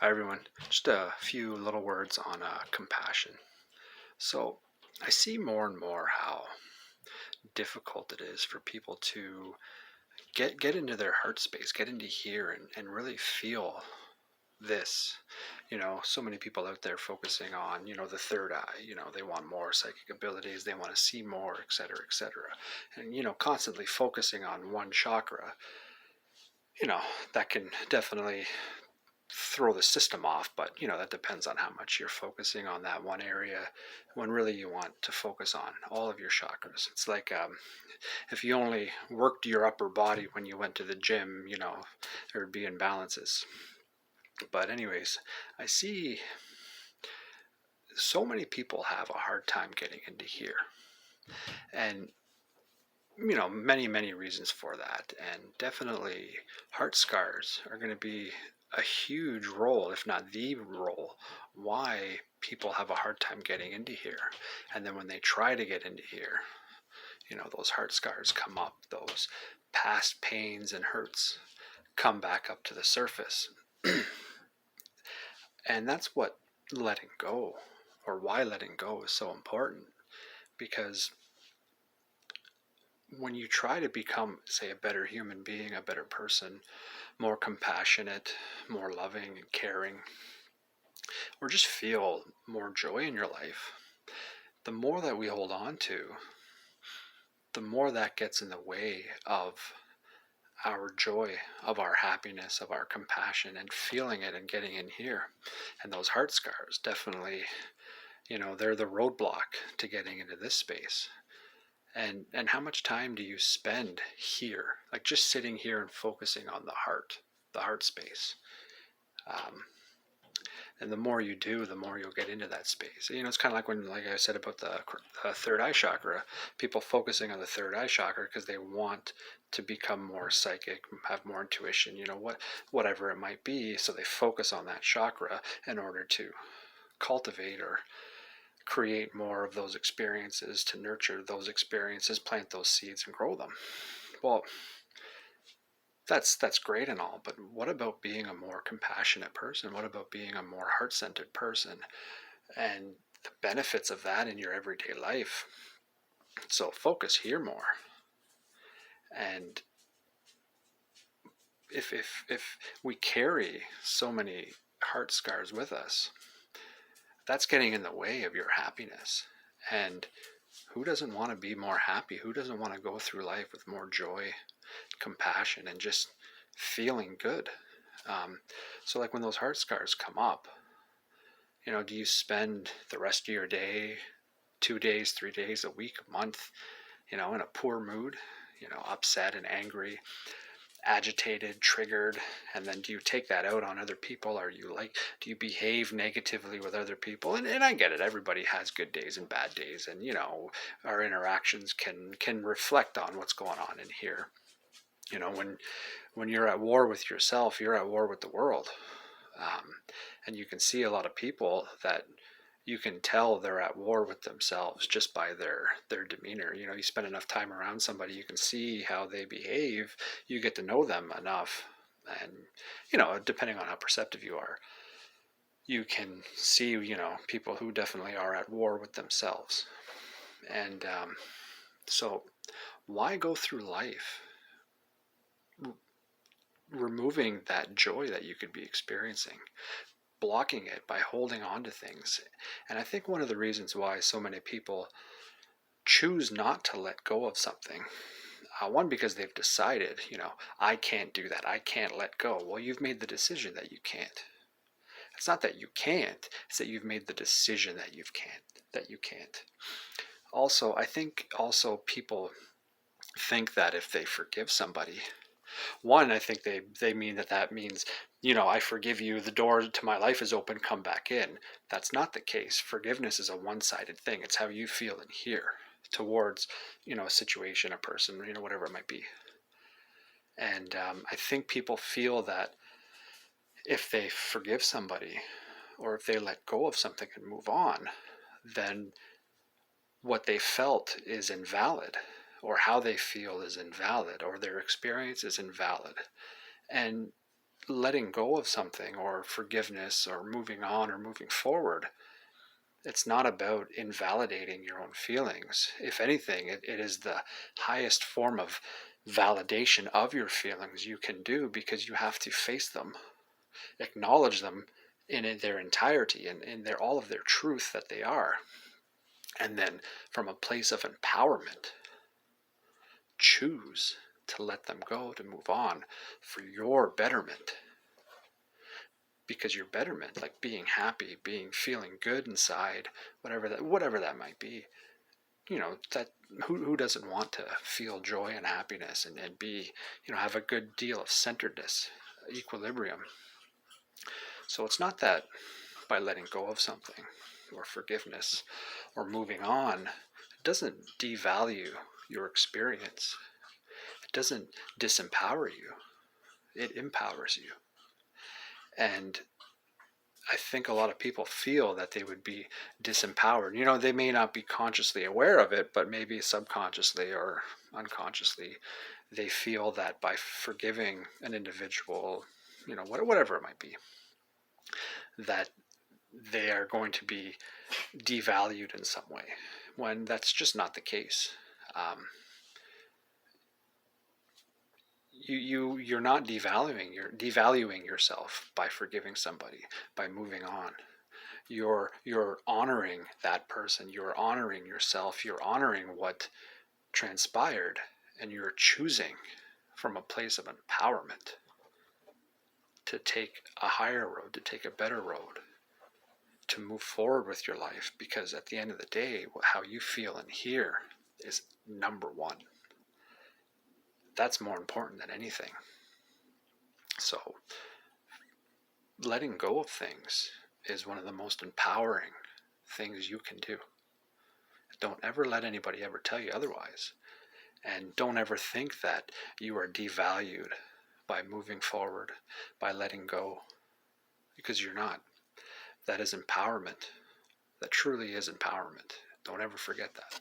Hi, everyone. Just a few little words on compassion. So, I see more and more how difficult it is for people to get into their heart space, get into here, and really feel this. So many people out there focusing on, the third eye. They want more psychic abilities, they want to see more, etc., etc. And, constantly focusing on one chakra, you know, that can definitely throw the system off, but that depends on how much you're focusing on that one area when really you want to focus on all of your chakras. It's like if you only worked your upper body when you went to the gym, there would be imbalances. But anyways, I see so many people have a hard time getting into here, and many reasons for that, and definitely heart scars are going to be a huge role, if not the role, why people have a hard time getting into here. And then when they try to get into here, those heart scars come up, those past pains and hurts come back up to the surface. And that's what letting go, or why letting go is so important, because when you try to become, say, a better human being, a better person, more compassionate, more loving and caring, or just feel more joy in your life, the more that we hold on to, the more that gets in the way of our joy, of our happiness, of our compassion, and feeling it and getting in here. And those heart scars definitely, they're the roadblock to getting into this space. And how much time do you spend here, like just sitting here and focusing on the heart space? um, and the more you do, the more you'll get into that space. It's kind of like when, like I said about the third eye chakra, people focusing on the third eye chakra because they want to become more psychic, have more intuition, whatever it might be. So they focus on that chakra in order to cultivate or create more of those experiences, to nurture those experiences, plant those seeds and grow them. Well, that's great and all, but what about being a more compassionate person? What about being a more heart-centered person, and the benefits of that in your everyday life? So focus here more. And if we carry so many heart scars with us, that's getting in the way of your happiness. And who doesn't want to be more happy? Who doesn't want to go through life with more joy, compassion, and just feeling good? So like when those heart scars come up, do you spend the rest of your day, 2 days, 3 days, a week, a month, in a poor mood, upset and angry, agitated, triggered? And then do you take that out on other people? Do you behave negatively with other people? And I get it. Everybody has good days and bad days. And, our interactions can reflect on what's going on in here. When you're at war with yourself, you're at war with the world. And you can see a lot of people that you can tell they're at war with themselves just by their demeanor. You spend enough time around somebody, you can see how they behave, you get to know them enough, and depending on how perceptive you are, you can see people who definitely are at war with themselves. And so why go through life removing that joy that you could be experiencing, blocking it by holding on to things? And I think one of the reasons why so many people choose not to let go of something, one, because they've decided, I can't do that, I can't let go. Well, you've made the decision that you can't. It's not that you can't, it's that you've made the decision that you can't. Also, I think people think that if they forgive somebody, one, I think they mean that means, I forgive you, the door to my life is open, come back in. That's not the case. Forgiveness is a one-sided thing. It's how you feel in here towards, a situation, a person, whatever it might be. And I think people feel that if they forgive somebody, or if they let go of something and move on, then what they felt is invalid, or how they feel is invalid, or their experience is invalid. And letting go of something or forgiveness or moving on or moving forward, it's not about invalidating your own feelings. If anything, it is the highest form of validation of your feelings you can do, because you have to face them, acknowledge them in their entirety and in their all of their truth that they are. And then from a place of empowerment, choose to let them go, to move on for your betterment. Because your betterment, like being happy, feeling good inside, whatever that might be, that who doesn't want to feel joy and happiness and be, have a good deal of centeredness, equilibrium. So it's not that by letting go of something or forgiveness or moving on, it doesn't devalue your experience. It doesn't disempower you. It empowers you. And I think a lot of people feel that they would be disempowered. They may not be consciously aware of it, but maybe subconsciously or unconsciously, they feel that by forgiving an individual, whatever it might be, that they are going to be devalued in some way, when that's just not the case. You're not devaluing yourself by forgiving somebody, by moving on. You're honoring that person, you're honoring yourself, you're honoring what transpired, and you're choosing from a place of empowerment to take a higher road, to take a better road, to move forward with your life, because at the end of the day, how you feel in here is number one. That's more important than anything. So letting go of things is one of the most empowering things you can do. Don't ever let anybody ever tell you otherwise. And don't ever think that you are devalued by moving forward, by letting go, because you're not. That is empowerment. That truly is empowerment. Don't ever forget that.